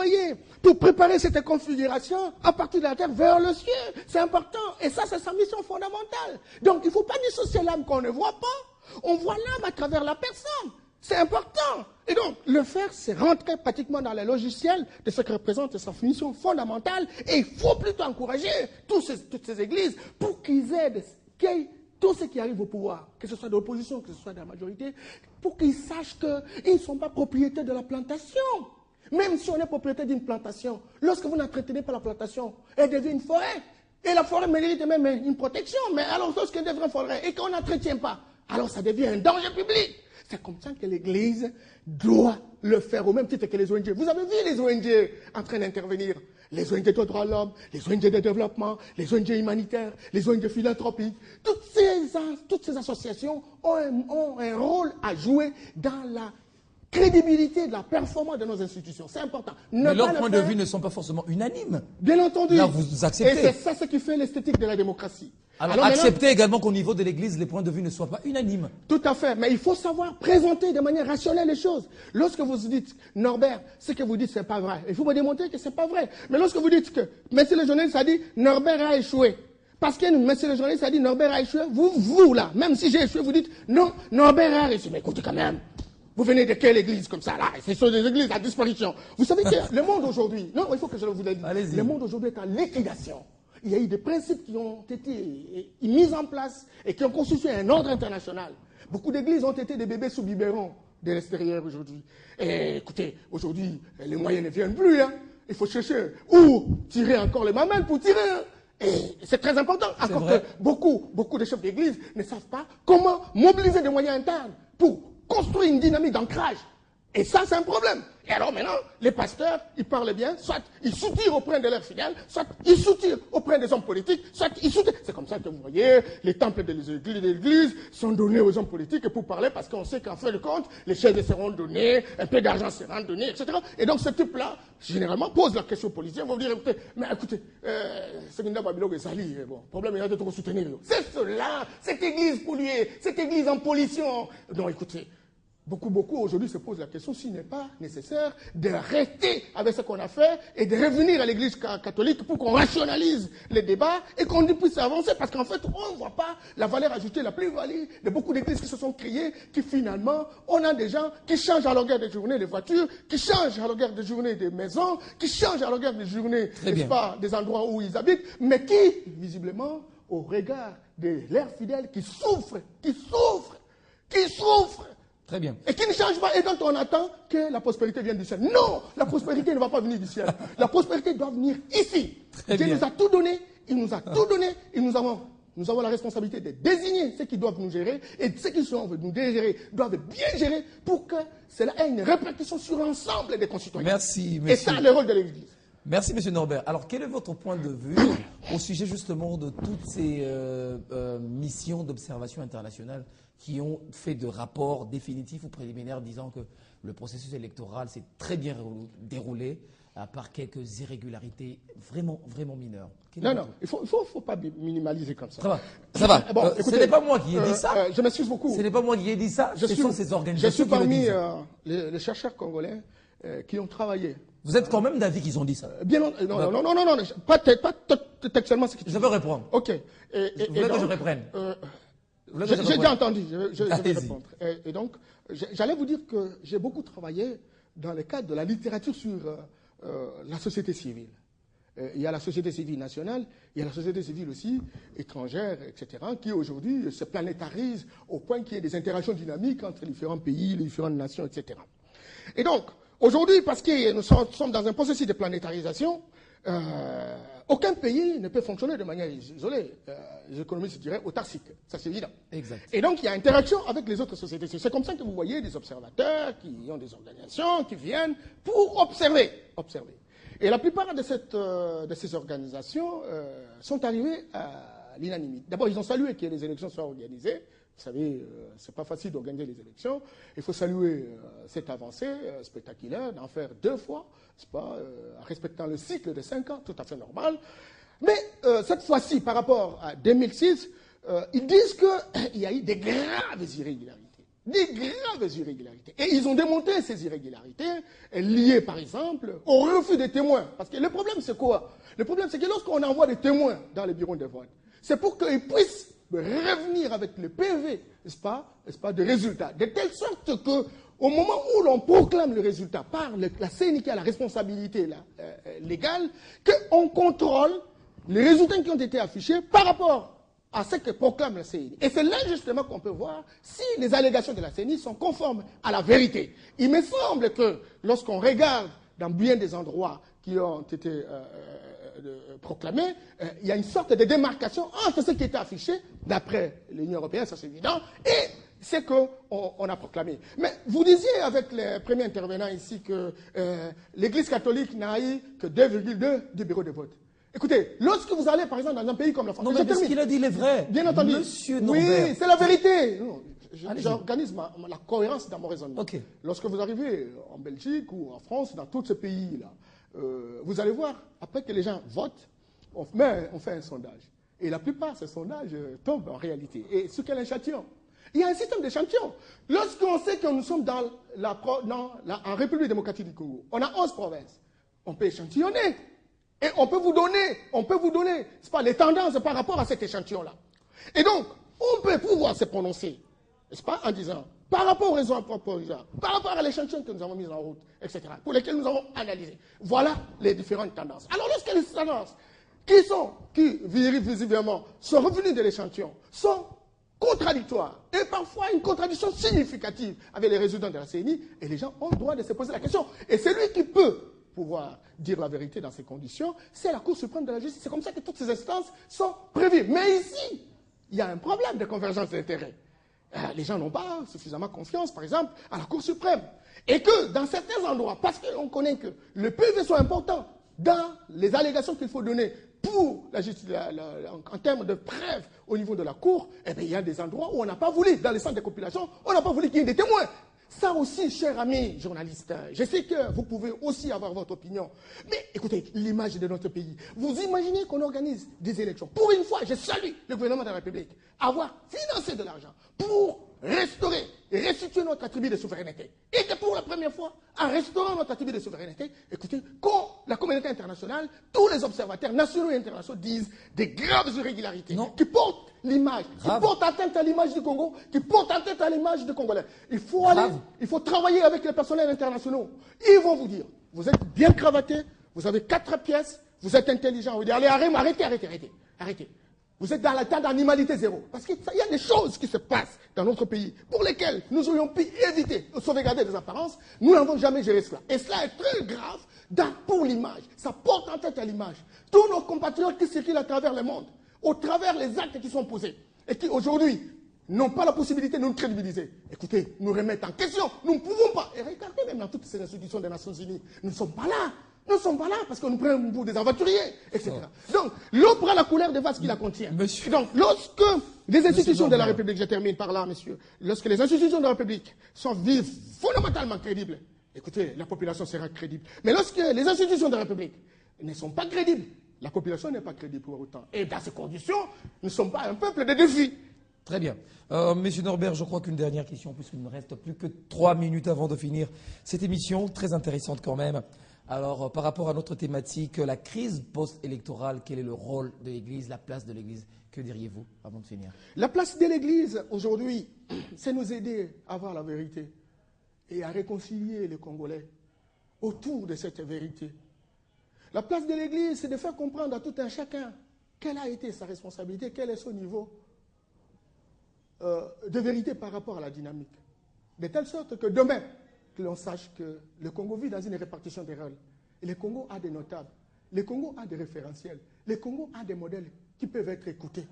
travailler pour préparer cette configuration à partir de la terre vers le ciel. C'est important. Et ça, c'est sa mission fondamentale. Donc, il ne faut pas dissocier l'âme qu'on ne voit pas. On voit l'âme à travers la personne. C'est important. Et donc, le faire, c'est rentrer pratiquement dans les logiciels de ce que représente sa mission fondamentale. Et il faut plutôt encourager toutes ces églises pour qu'ils aident, tous ceux qui arrivent au pouvoir, que ce soit de l'opposition, que ce soit de la majorité, pour qu'ils sachent qu'ils ne sont pas propriétaires de la plantation. Même si on est propriétaire d'une plantation, lorsque vous n'entretenez pas la plantation, elle devient une forêt. Et la forêt mérite même une protection. Mais alors, lorsqu'elle devient une forêt et qu'on n'entretient pas, alors ça devient un danger public. C'est comme ça que l'Église doit le faire, au même titre que les ONG. Vous avez vu les ONG en train d'intervenir. Les ONG de droits de l'homme, les ONG de développement, les ONG humanitaires, les ONG philanthropiques. Toutes ces associations ont un rôle à jouer dans la crédibilité de la performance de nos institutions. C'est important. Mais leurs points de vue ne sont pas forcément unanimes. Bien entendu. Là, vous acceptez. Et c'est ça ce qui fait l'esthétique de la démocratie. Alors acceptez également qu'au niveau de l'Église, les points de vue ne soient pas unanimes. Tout à fait. Mais il faut savoir présenter de manière rationnelle les choses. Lorsque vous dites, Norbert, ce que vous dites, c'est pas vrai. Il faut me démontrer que c'est pas vrai. Mais lorsque vous dites que, merci le journaliste a dit, Norbert a échoué. Parce que merci le journaliste a dit, Norbert a échoué. Vous là, même si j'ai échoué, vous dites, non, Norbert a réussi. Mais écoutez quand même. Vous venez de quelle église comme ça, là? C'est sur des églises à disparition. Vous savez que le monde aujourd'hui, non, il faut que je vous le dise. Le monde aujourd'hui est en liquidation. Il y a eu des principes qui ont été mis en place et qui ont constitué un ordre international. Beaucoup d'églises ont été des bébés sous biberon de l'extérieur aujourd'hui. Et écoutez, aujourd'hui, les moyens ne viennent plus. Hein. Il faut chercher où tirer encore les mamelles pour tirer. Hein. Et c'est très important. Encore que beaucoup de chefs d'église ne savent pas comment mobiliser des moyens internes pour construire une dynamique d'ancrage. Et ça, c'est un problème. Et alors maintenant, les pasteurs, ils parlent bien, soit ils soutirent auprès de leurs fidèles, soit ils soutirent auprès des hommes politiques, soit ils soutirent. C'est comme ça que vous voyez, les temples des églises sont donnés aux hommes politiques pour parler, parce qu'on sait qu'en fin de compte, les chaises seront données, un peu d'argent sera donné, etc. Et donc ce type-là, généralement, pose la question aux politiciens, vont dire, écoutez, Seginda Babylon et Sali, bon, problème, il y a de trop soutenir. C'est cela, cette église polluée, cette église en pollution. Non, écoutez. Beaucoup aujourd'hui se posent la question s'il n'est pas nécessaire de rester avec ce qu'on a fait et de revenir à l'église catholique pour qu'on rationalise les débats et qu'on puisse avancer, parce qu'en fait, on ne voit pas la valeur ajoutée, la plus-value de beaucoup d'églises qui se sont créées, qui finalement, on a des gens qui changent à longueur de journée les voitures, qui changent à longueur de journée des maisons, qui changent à longueur de journée, n'est-ce pas, des endroits où ils habitent, mais qui, visiblement, au regard de leurs fidèles, qui souffrent. Très bien. Et qui ne change pas, et dont on attend que la prospérité vienne du ciel. Non, la prospérité ne va pas venir du ciel. La prospérité doit venir ici. Dieu nous a tout donné, il nous a tout donné, et nous avons la responsabilité de désigner ceux qui doivent nous gérer, et ceux qui sont nous gérer doivent bien gérer pour que cela ait une répercussion sur l'ensemble des concitoyens. Merci, monsieur. Et ça, le rôle de l'Église. Merci, monsieur Norbert. Alors, quel est votre point de vue au sujet justement de toutes ces missions d'observation internationale qui ont fait de rapports définitifs ou préliminaires disant que le processus électoral s'est très bien déroulé, à part quelques irrégularités vraiment mineures? Non, il faut pas minimaliser comme ça. Ça va. Bon, écoutez, ce n'est pas moi qui ai dit ça. Je m'excuse beaucoup. Ce n'est pas moi qui ai dit ça, ce sont ces organisations qui le disent. Je suis parmi les chercheurs congolais qui ont travaillé. Vous êtes quand même d'avis qu'ils ont dit ça? Non, pas textuellement ce que tu dis. Je veux répondre. Ok. Vous voulez que je reprenne? J'ai déjà entendu, je vais répondre. Et donc, j'allais vous dire que j'ai beaucoup travaillé dans le cadre de la littérature sur la société civile. Il y a la société civile nationale, il y a la société civile aussi étrangère, etc., qui aujourd'hui se planétarise au point qu'il y ait des interactions dynamiques entre les différents pays, les différentes nations, etc. Et donc, aujourd'hui, parce que nous sommes dans un processus de planétarisation, aucun pays ne peut fonctionner de manière isolée. Les économistes diraient autarcique, ça c'est évident. Exact. Et donc il y a interaction avec les autres sociétés. C'est comme ça que vous voyez des observateurs qui ont des organisations, qui viennent pour observer. Et la plupart de ces organisations sont arrivées à l'unanimité. D'abord, ils ont salué que les élections soient organisées. Vous savez, c'est pas facile d'organiser les élections. Il faut saluer cette avancée spectaculaire, d'en faire 2 fois, c'est pas, en respectant le cycle de 5 ans, tout à fait normal. Mais cette fois-ci, par rapport à 2006, ils disent qu'il y a eu des graves irrégularités. des graves irrégularités. Et ils ont démonté ces irrégularités liées, par exemple, au refus des témoins. Parce que le problème, c'est quoi? Le problème, c'est que lorsqu'on envoie des témoins dans les bureaux de vote, c'est pour qu'ils puissent revenir avec le PV, n'est-ce pas, de résultats. De telle sorte que, au moment où l'on proclame le résultat par la CENI qui a la responsabilité légale, qu'on contrôle les résultats qui ont été affichés par rapport à ce que proclame la CENI. Et c'est là justement qu'on peut voir si les allégations de la CENI sont conformes à la vérité. Il me semble que lorsqu'on regarde dans bien des endroits qui ont été proclamés, il y a une sorte de démarcation entre ce qui était affiché, d'après l'Union européenne, ça c'est évident, et ce qu'on a proclamé. Mais vous disiez avec les premiers intervenants ici que l'Église catholique n'a eu que 2,2 du bureau de vote. Écoutez, lorsque vous allez, par exemple, dans un pays comme la France... Non, mais ce qu'il a dit, il est vrai. Bien entendu. Monsieur Norbert. Oui, c'est la vérité. J'organise la cohérence dans mon raisonnement. Okay. Lorsque vous arrivez en Belgique ou en France, dans tous ces pays-là, vous allez voir, après que les gens votent, on fait un sondage. Et la plupart de ces sondages tombent en réalité. Et sur quel échantillon? Il y a un système d'échantillon. Lorsqu'on sait que nous sommes en République démocratique du Congo, on a 11 provinces. On peut échantillonner. Et on peut vous donner, c'est pas les tendances par rapport à cet échantillon-là. Et donc, on peut pouvoir se prononcer, n'est-ce pas, en disant, par rapport aux raisons proposées, par rapport à l'échantillon que nous avons mis en route, etc., pour lesquels nous avons analysé. Voilà les différentes tendances. Alors, lorsque les tendances qui visiblement sont revenues de l'échantillon, sont contradictoires, et parfois une contradiction significative avec les résultats de la CENI, et les gens ont le droit de se poser la question. Et c'est lui qui peut pouvoir dire la vérité dans ces conditions, c'est la Cour suprême de la justice. C'est comme ça que toutes ces instances sont prévues. Mais ici, il y a un problème de convergence d'intérêts. Les gens n'ont pas suffisamment confiance, par exemple, à la Cour suprême. Et que dans certains endroits, parce qu'on connaît que le PV soit important dans les allégations qu'il faut donner pour la justice, en termes de preuves au niveau de la Cour, eh bien, il y a des endroits où on n'a pas voulu, dans les centres de compilation, on n'a pas voulu qu'il y ait des témoins. Ça aussi, chers amis journalistes, je sais que vous pouvez aussi avoir votre opinion. Mais écoutez, l'image de notre pays. Vous imaginez qu'on organise des élections. Pour une fois, je salue le gouvernement de la République avoir financé de l'argent pour restaurer et restituer notre attribut de souveraineté. Et que pour la première fois, en restaurant notre attribut de souveraineté, écoutez, quand la communauté internationale, tous les observateurs nationaux et internationaux disent des graves irrégularités qui portent l'image, qui portent atteinte à l'image du Congo, qui portent atteinte à l'image du Congolais. Il faut il faut travailler avec les personnels internationaux. Ils vont vous dire, vous êtes bien cravaté, vous avez 4 pièces, vous êtes intelligent. Vous dire, allez, arrêtez. Vous êtes dans l'état d'animalité zéro. Parce qu'il y a des choses qui se passent dans notre pays pour lesquelles nous aurions pu éviter de sauvegarder des apparences. Nous n'avons jamais géré cela. Et cela est très grave pour l'image. Ça porte en tête à l'image. Tous nos compatriotes qui circulent à travers le monde, au travers les actes qui sont posés, et qui aujourd'hui n'ont pas la possibilité de nous crédibiliser. Écoutez, nous remettre en question. Nous ne pouvons pas. Et regardez même dans toutes ces institutions des Nations Unies. Nous ne sommes pas là. Nous ne sommes pas là parce que nous prenons pour des aventuriers, etc. Donc, l'eau prend la couleur des vases qui la contient. Monsieur. Donc, lorsque les institutions de la République, je termine par là, monsieur, lorsque les institutions de la République sont vives, fondamentalement crédibles, écoutez, la population sera crédible. Mais lorsque les institutions de la République ne sont pas crédibles, la population n'est pas crédible pour autant. Et dans ces conditions, nous ne sommes pas un peuple de défis. Très bien. Monsieur Norbert, je crois qu'une dernière question, puisqu'il ne me reste plus que 3 minutes avant de finir cette émission, très intéressante quand même. Alors, par rapport à notre thématique, la crise post-électorale, quel est le rôle de l'Église, la place de l'Église? Que diriez-vous avant de finir? La place de l'Église, aujourd'hui, c'est nous aider à voir la vérité et à réconcilier les Congolais autour de cette vérité. La place de l'Église, c'est de faire comprendre à tout un chacun quelle a été sa responsabilité, quel est son niveau de vérité par rapport à la dynamique. De telle sorte que demain, que l'on sache que le Congo vit dans une répartition des rôles. Et le Congo a des notables, le Congo a des référentiels, le Congo a des modèles qui peuvent être écoutés.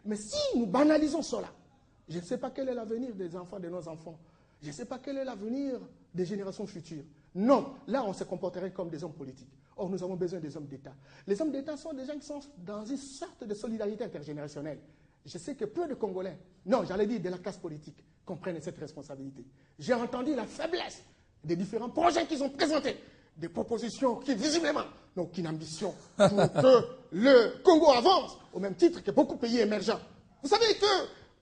Mais si nous banalisons cela, je ne sais pas quel est l'avenir des enfants de nos enfants. Je ne sais pas quel est l'avenir des générations futures. Non, là on se comporterait comme des hommes politiques. Or nous avons besoin des hommes d'État. Les hommes d'État sont des gens qui sont dans une sorte de solidarité intergénérationnelle. Je sais que peu de Congolais, non, j'allais dire de la classe politique, comprennent cette responsabilité. J'ai entendu la faiblesse des différents projets qu'ils ont présentés, des propositions qui, visiblement, n'ont aucune ambition pour que le Congo avance, au même titre que beaucoup de pays émergents. Vous savez que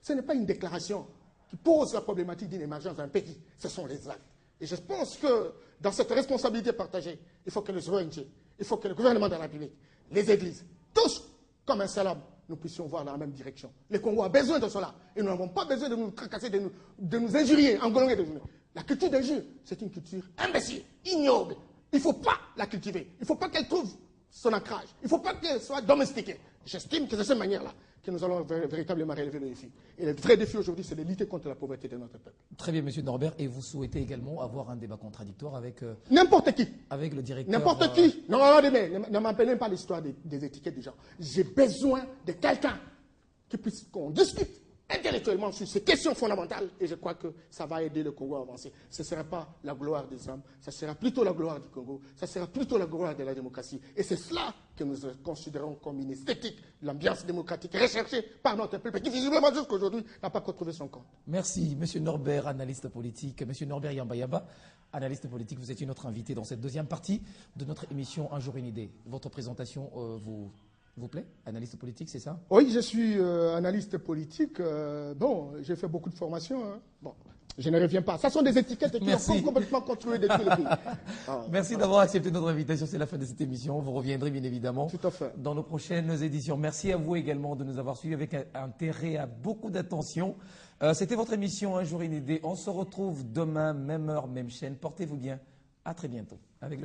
ce n'est pas une déclaration, qui pose la problématique d'une émergence d'un pays. Ce sont les actes. Et je pense que dans cette responsabilité partagée, il faut que les ONG, il faut que le gouvernement de la République, les églises, tous, comme un seul homme, nous puissions voir dans la même direction. Le Congo a besoin de cela. Et nous n'avons pas besoin de nous tracasser, de nous injurier, englonger de nous. La culture d'injure, c'est une culture imbécile, ignoble. Il ne faut pas la cultiver. Il ne faut pas qu'elle trouve son ancrage. Il ne faut pas qu'elle soit domestiquée. J'estime que c'est de cette manière-là que nous allons véritablement relever le défi. Et le vrai défi aujourd'hui, c'est de lutter contre la pauvreté de notre peuple. Très bien, Monsieur Norbert. Et vous souhaitez également avoir un débat contradictoire avec n'importe qui. Avec le directeur. N'importe qui. Non, ne m'appelez pas l'histoire des étiquettes des gens. J'ai besoin de quelqu'un qui puisse qu'on discute intellectuellement sur ces questions fondamentales. Et je crois que ça va aider le Congo à avancer. Ce ne sera pas la gloire des hommes, ce sera plutôt la gloire du Congo, ce sera plutôt la gloire de la démocratie. Et c'est cela que nous considérons comme une esthétique, l'ambiance démocratique recherchée par notre peuple, qui visiblement jusqu'à aujourd'hui n'a pas retrouvé son compte. Merci, Monsieur Norbert, analyste politique. Monsieur Norbert Yamba, analyste politique, vous êtes notre invité dans cette deuxième partie de notre émission Un jour une idée. Votre présentation vous plaît? Analyste politique, c'est ça? Oui, je suis analyste politique. J'ai fait beaucoup de formations. Hein. Bon, je ne reviens pas. Ça sont des étiquettes qui ont complètement construit des trucs. Merci d'avoir accepté notre invitation. C'est la fin de cette émission. Vous reviendrez bien évidemment tout à fait dans nos prochaines éditions. Merci à vous également de nous avoir suivis avec intérêt, à beaucoup d'attention. C'était votre émission Un jour une idée. On se retrouve demain, même heure, même chaîne. Portez-vous bien. À très bientôt. Avec